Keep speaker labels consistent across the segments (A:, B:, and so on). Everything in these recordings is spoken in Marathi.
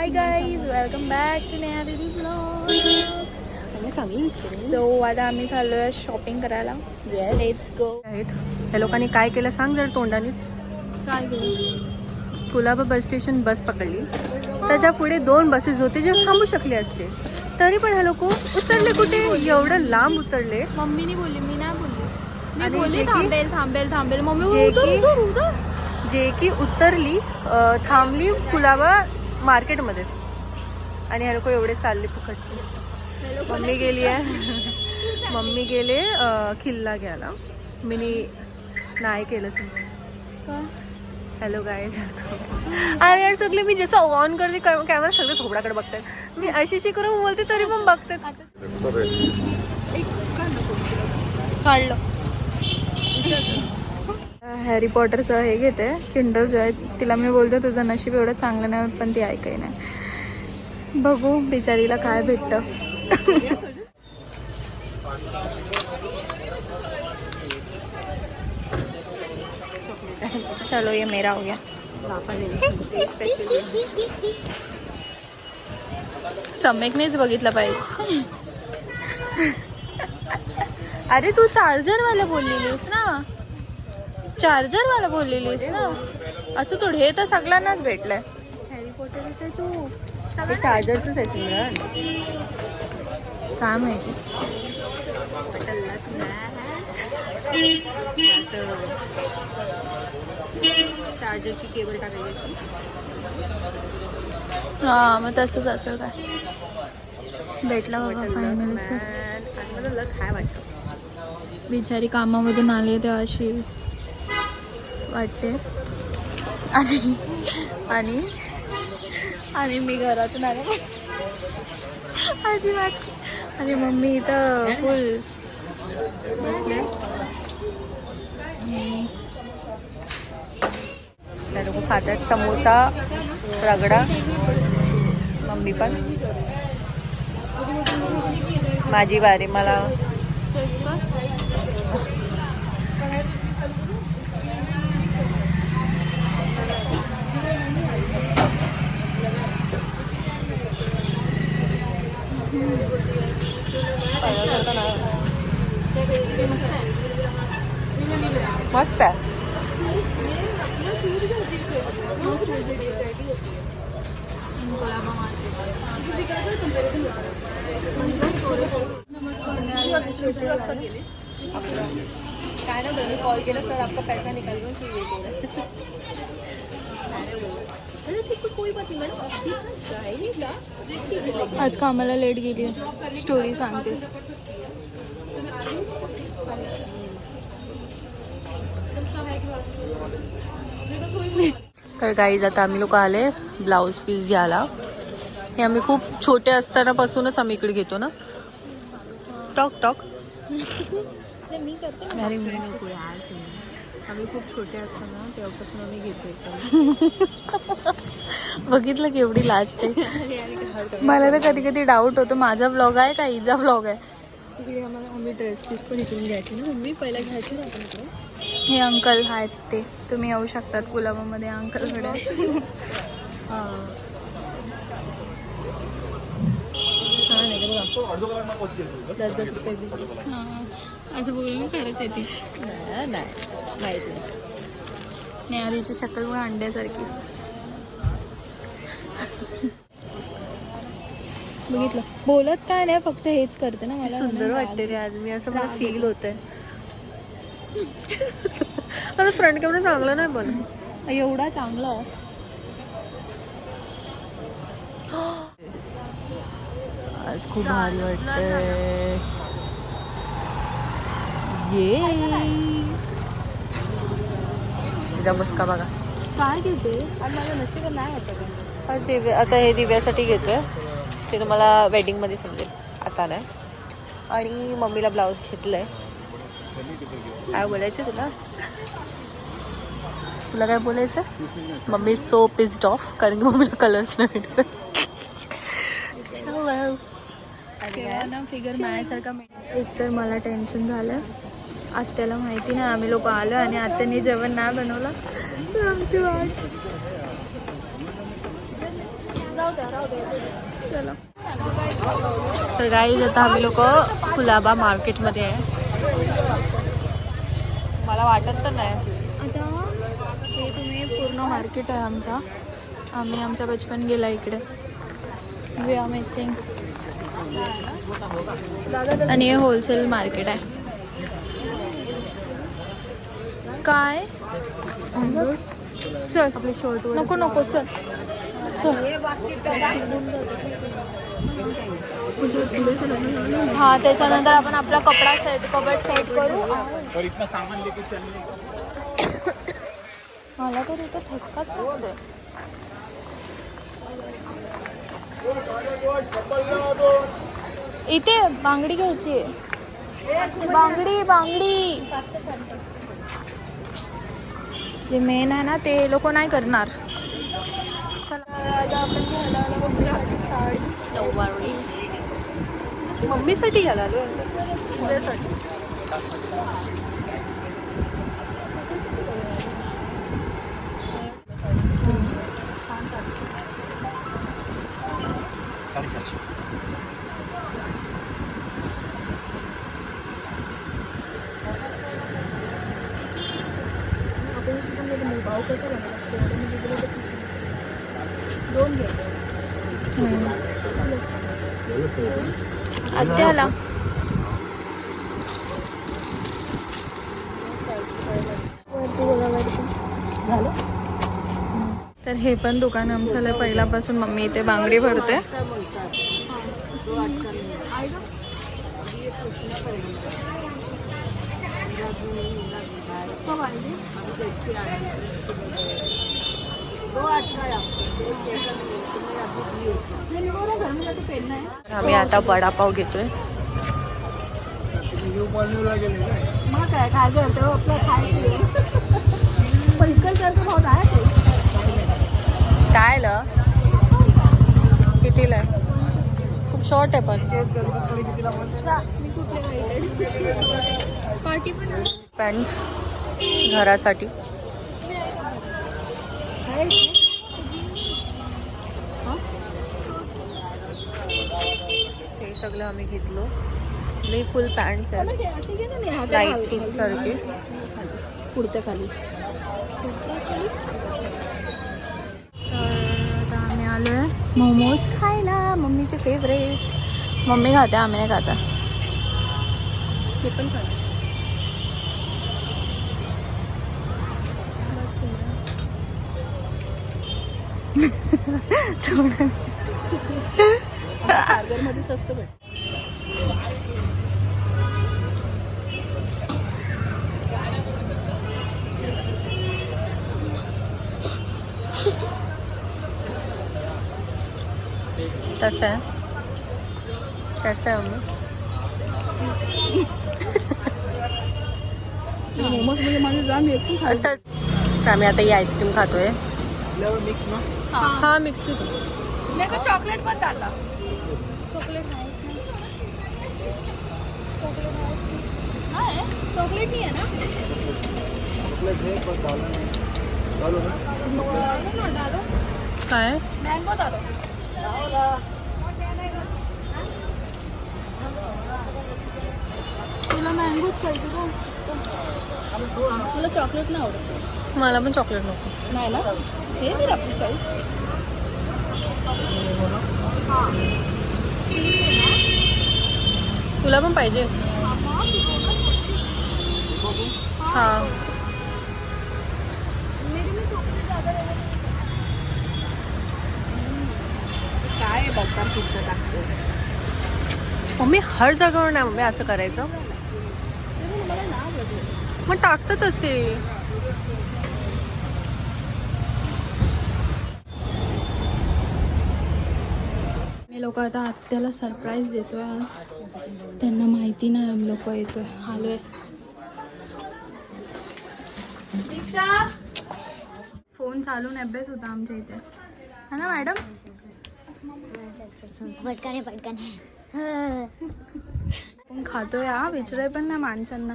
A: High guys, welcome back to Neha Didi vlogs. So आता आम्ही चाललो आहे शॉपिंग करायला. Let's go.
B: या लोकांनी काय केलं सांग जर तोंडानेच.
A: काय केलं?
B: कुलाबा बस स्टेशन बस पकडली, त्याच्या पुढे 2 बसेस होते जे थांबू शकले असते, तरी पण हे लोक उतरले कुठे? एवढं लांब उतरले.
A: मम्मीने बोलली, मी नाही बोलली. मी
B: आणि
A: बोलली थांबेल थांबेल थांबेल. मम्मी
B: जे की उतरली, थांबली कुलाबा मार्केटमध्येच, आणि हे लोक एवढे चालले फुकटचे. मम्मी गेली आहे मम्मी गेले किल्ला घ्यायला. मी नाही केलं समजा. Hello guys. अरे यार सगळे मी जसं ऑन करते कॅमेरा सगळे थोबडाकडे बघतात. मी अशी करून बोलते तरी पण बघतात.
A: काढलं. हॅरी पॉटरचं हे घेते, किंडर जॉय. तिला मी बोलतो तुझं नशीब एवढं चांगलं नाही, पण ती ऐकाय नाही. बघू बिचारीला काय भेटतं. चलो ये मेरा हो गया. सम्यकनेच बघितलं पाहिजे. अरे तू चार्जरवाला बोललेलीस ना, चार्जरवाला बोललेलीस ना. असं थोडं, हे तर सगळ्यांनाच भेटलंय.
B: हॅरी पॉटरच आहे तू. ते चार्जरचंच आहे सिमरन.
A: काय माहिती.
B: चार्जरची केबल टाकायची.
A: हा मग तसंच असेल. काय भेटला बाबा फायनली.
B: काय वाटतं
A: बिचारी कामामधून आली तेव्हा अशी वाटते. आणि आणि मी घरातून आले अशी वाटते. आणि मम्मी इथं फुल बसले.
B: त्या लोक खातात समोसा रगडा. मम्मी पण. माझी वारी. मला मस्त आहे. काय ना तुम्ही कॉल केला सर आपका पैसा निकाल दो सर.
A: आज कामाला लेट गेली. स्टोरी सांगते.
B: तर गाईज आता आम्ही लोक आले ब्लाऊज पीस घ्यायला. हे आम्ही खूप छोटे असताना पासूनच आम्ही इकडे घेतो ना. Talk talk.
A: मी करते.
B: अरे मी नको यार. आम्ही खूप छोटे असताना तेव्हापासून आम्ही घेतो.
A: बघितलं की एवढी लाजते. मला तर कधी कधी डाऊट होतो माझा ब्लॉग आहे का हिचा ब्लॉग आहे.
B: इकडे आम्ही ड्रेस पीस पण इकडून घ्यायची ना. मम्मी पहिला घ्यायची ना आपण इकडे.
A: हे अंकल आहेत ते. तुम्ही येऊ शकतात कुलाबामध्ये अंकलकडे.
B: छान आहे का बघा. 10-10 रुपये पीस.
A: असं बोलून खरंच येते.
B: नाही माहिती
A: नाही. आधीची शक्कल मग अंड्यासारखी. बघितलं. बोलत काय नाही, फक्त हेच करते ना. मला
B: सुंदर वाटते रे आज. मी असं मला फील होत आहे. आता फ्रंट कॅमेरा चांगला नाही पण
A: एवढा चांगला.
B: आज खूप भारी वाटतंय. ये तिचा मुस्का बघा.
A: काय घेते?
B: माझ्या नशिबात नाही वाटत. आता हे दिव्यासाठी घेतोय. ते तुम्हाला वेडिंगमध्ये समजेल. आता नाही. आणि मम्मीला ब्लाऊज घेतलंय. काय बोलायचं तुला? तुला काय बोलायचं? मम्मी सो पिस्ड ऑफ कारण की मम्मीला कलर्स नाही भेटत.
A: ना फिगर माझ्यासारखा. एक तर मला टेन्शन झालं. आत्याला माहिती नाही आम्ही लोक आलो आणि आत्याने जेवण नाही बनवलं तर आमची वाट. चला.
B: तर गाईज आता आम्ही लोक कुलाबा मार्केटमध्ये आहे. मला वाटत तर नाही.
A: आता हे तुम्ही पूर्ण मार्केट आहे आमचा. आम्ही आमचा बचपन गेला इकडे. We are missing. आणि हे होलसेल मार्केट आहे. काय चल
B: आपले शर्ट
A: नको नको चल चल. हा त्याच्यानंतर आपण आपला कबड सेट करू. मला तर इथं ठसकाच लागते. इथे बांगडी घ्यायची. बांगडी बांगडी जे मेन आहे ना ते लोक नाही करणार. चला आता आपण घ्यायला आलो मम्मीसाठी साडी.
B: नऊवारी मम्मीसाठी घ्यायला आलो.
A: उद्यासाठी. आत्याला तर हे पण दुकान आमचं पहिल्यापासून मम्मी इथे बांगडी भरते.
B: आम्ही आता वडापाव घेतोय.
A: मग काय खायचं आपलं खायचं पण इकडचं भाव आहे.
B: काय ल कितीला आहे? खूप शॉर्ट आहे पण.
A: पार्टी पण
B: पॅन्ट्स घरासाठी. हे सगळं आम्ही घेतलो. लई फुल पॅन्ट्स आहे लाईट सूट सारखे.
A: पुढच्या खाली. आता आम्ही आलो आहे मोमोज खायला. मम्मीचे फेवरेट. मम्मी खाते आम्ही नाही खाता. हे पण खाते. मध्ये स्वस्त भेट.
B: कसं आहे कसं आहे
A: मोमोज मध्ये माझे जाम येते.
B: अच्छा. तर आम्ही आता ही आईस्क्रीम खातोय.
C: मिक्स ना.
B: हा मिक्स.
A: चॉकलेट पण आला. चॉकलेट चॉकलेट नाही आहे ना.
B: काय
A: मँगो दादा. तुला मँगोच पाहिजे का? तुला चॉकलेट नाही आवडत?
B: मला पण चॉकलेट नको.
A: नाही ना. सेम आहे आपली चॉईस.
B: तुला पण पाहिजे? हा.
A: काय बघता शिस्त टाकतो.
B: मम्मी हर जागेवर नाही मम्मी असं करायचं. मग टाकतातच ते.
A: मी लोक आता आत्याला सरप्राईज देतोय आज. त्यांना माहिती नाही आम्ही लोक येतोय. आलोय. फोन चालून अभ्यास होता आमच्या इथे है ना मॅडम.
D: पटकन पटकन.
A: पण खातोय हा. विचाराय पण नाही माणसांना.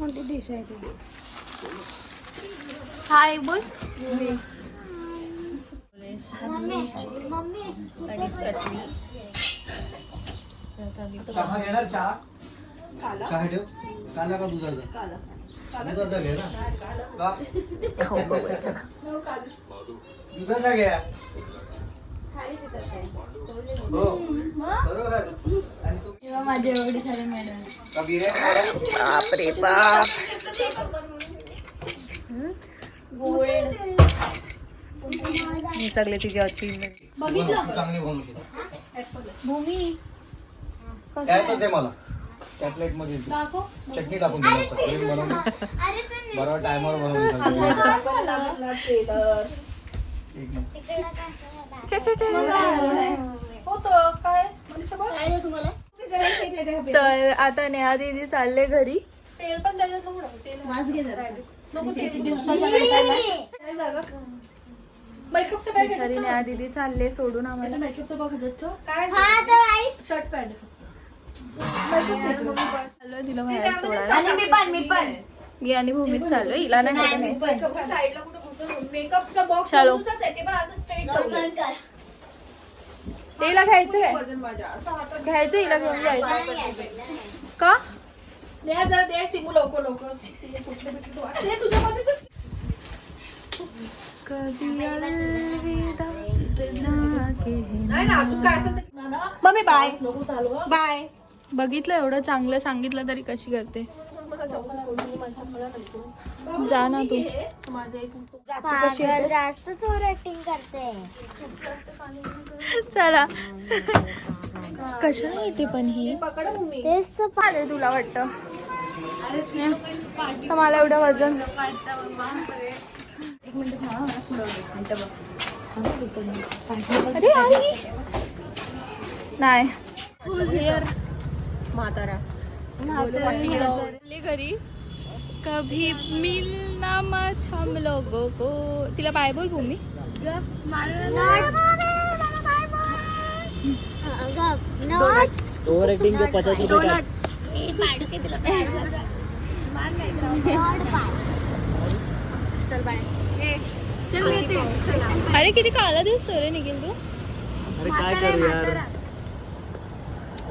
D: कोणती डिश आहे ती?
A: हाय बोल.
B: आणि चटणी.
C: चहा घेणार? चहा चहा ठेव. काला का दुधाचा? दुधाचा घे ना. का?
B: खाऊ बघूया चला.
C: दुधाचा घ्या. हो बरोबर आहे. आणि तू
D: माझे एवढे सारे मॅडम.
C: का बिर्याणी?
B: बापरे बाप. ही सगळे तिची अचीवमेंट.
A: बघितलं
C: चांगली बनवशील.
A: भूमी
C: काय ते मला त्या प्लेट मध्ये चटणी टाकून दिली असतं. प्लेट बनवली बरोबर टायमावर बनवली. एक मिनिट.
A: तर आता नेहा दीदी चालले घरी.
B: तेल पण त्याच्यात नको.
A: बिचारी नेहा दीदी चालले सोडून आम्हाला. चाललोय तिला बाहेर सोडायला. मी आणि भूमीत चाललोय. हिला नाही माहिती नाही.
B: मेकअपचा बॉक्स
A: चलो.
B: ते पण असं स्ट्रेट ठेवलंय.
A: हिला घ्यायचं काय?
B: वजन माझ्या असं हातात
A: घ्यायचं हिला घेऊन जायचं का? कभी अलविदा ना कहना.
B: नाही ना अजून काय असेल मम्मी बाय बाय.
A: बघितलं एवढं चांगलं सांगितलं तरी कशी करते. जा ना तू.
D: जास्तच ओव्हर ऍक्टिंग करते.
A: चला. कशाला येते पण ही?
D: तेच तर
A: आले तुला वाटतं. तर मला एवढं वजन. अरे आई नाही.
B: म्हातारा
A: घरी कभी मिलना मत हम लोगों को. तिला बाय बोल भूमी.
C: ओव्हर ऍक्टिंग के 50 रुपये का?
B: चल बाय.
A: अरे किती काला दिसतो रे निखिल तू.
C: अरे काय करू यार.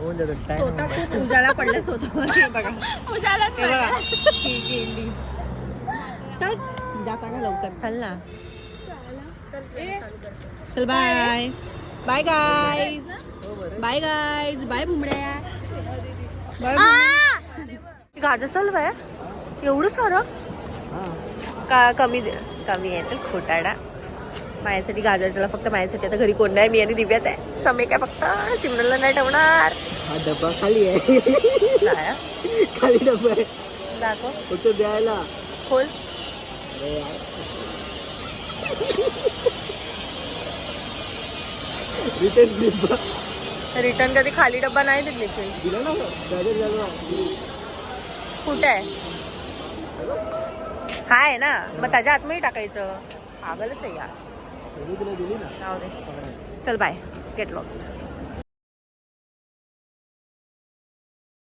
C: होऊन जातं time.
B: स्वतः खूप उजाला पडला स्वतः. बघा
A: उजालाच
B: हे बघा.
A: पडला.
B: ही गेली. चल जा का ना लवकर. चल ना. चल bye bye guys. Bye guys. Bye बुमड्या. बाय. गाजर चालू आहे एवढं सारं का? कमी आहे. चल खोटाडा. माझ्यासाठी गाजर चला फक्त माझ्यासाठी. आता घरी कोण नाही. मी आणि दिव्याच आहे. समय काय फक्त सिमरनला नाही ठेवणार.
C: हा डब्बा खाली आहे.
B: काय?
C: खाली डब्बा आहे.
B: दाखव.
C: फक्त द्यायला.
B: खोल.
C: अरे यार. रिटर्न डब्बा
B: रिटर्न कधी खाली डब्बा नाही दिले ते.
C: दिला ना गाजर झाला.
B: कुठे आहे? हा आहे ना मग त्याच्या आतमध्ये टाकायचं. पागलच आहे यार.
C: तुला दिली ना.
B: जाऊ दे. चल बाय. Get lost.